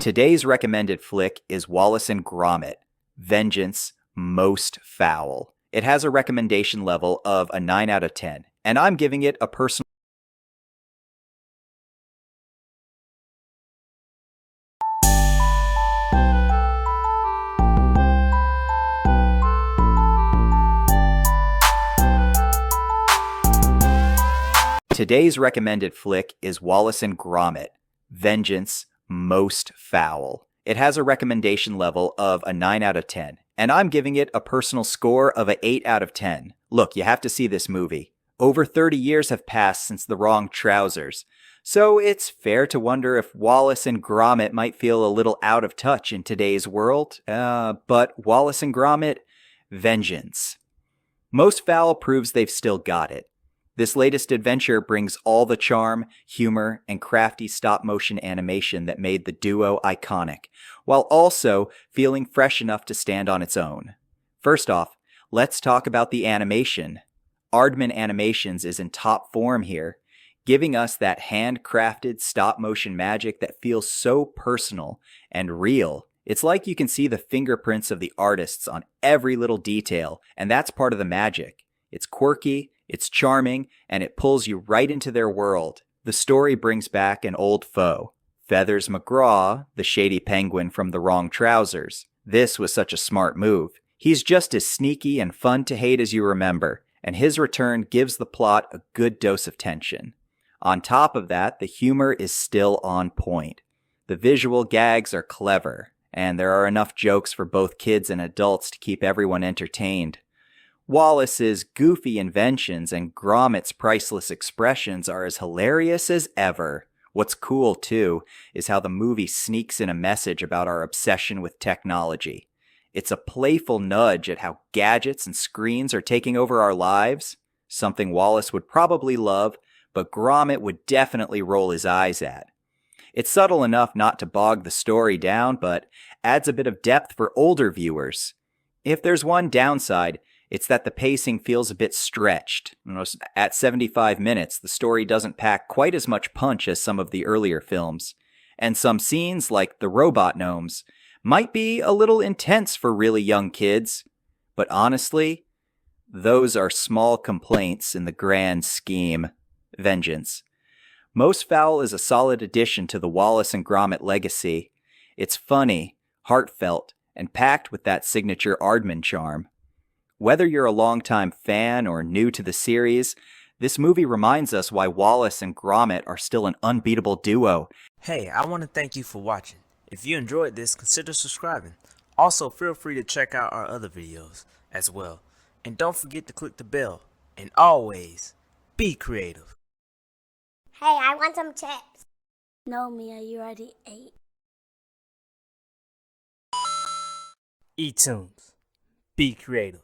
Today's recommended flick is Wallace and Gromit, Vengeance Most Fowl. It has a recommendation level of a 9 out of 10, and I'm giving it a personal. Today's recommended flick is Wallace and Gromit, Vengeance Most Fowl. It has a recommendation level of a 9 out of 10, and I'm giving it a personal score of a 8 out of 10. Look, you have to see this movie. Over 30 years have passed since The Wrong Trousers, so it's fair to wonder if Wallace and Gromit might feel a little out of touch in today's world, but Wallace and Gromit, Vengeance. Most Fowl proves they've still got it. This latest adventure brings all the charm, humor, and crafty stop-motion animation that made the duo iconic, while also feeling fresh enough to stand on its own. First off, let's talk about the animation. Aardman Animations is in top form here, giving us that handcrafted stop-motion magic that feels so personal and real. It's like you can see the fingerprints of the artists on every little detail, and that's part of the magic. It's quirky, it's charming, and it pulls you right into their world. The story brings back an old foe, Feathers McGraw, the shady penguin from The Wrong Trousers. This was such a smart move. He's just as sneaky and fun to hate as you remember, and his return gives the plot a good dose of tension. On top of that, the humor is still on point. The visual gags are clever, and there are enough jokes for both kids and adults to keep everyone entertained. Wallace's goofy inventions and Gromit's priceless expressions are as hilarious as ever. What's cool, too, is how the movie sneaks in a message about our obsession with technology. It's a playful nudge at how gadgets and screens are taking over our lives, something Wallace would probably love, but Gromit would definitely roll his eyes at. It's subtle enough not to bog the story down, but adds a bit of depth for older viewers. If there's one downside, it's that the pacing feels a bit stretched. At 75 minutes, the story doesn't pack quite as much punch as some of the earlier films. And some scenes, like the robot gnomes, might be a little intense for really young kids. But honestly, those are small complaints in the grand scheme. Vengeance. Most Fowl is a solid addition to the Wallace and Gromit legacy. It's funny, heartfelt, and packed with that signature Aardman charm. Whether you're a longtime fan or new to the series, this movie reminds us why Wallace and Gromit are still an unbeatable duo. Hey, I want to thank you for watching. If you enjoyed this, consider subscribing. Also, feel free to check out our other videos as well. And don't forget to click the bell. And always, be creative. Hey, I want some chips. No, Mia, you already ate. E-Toonz. Be creative.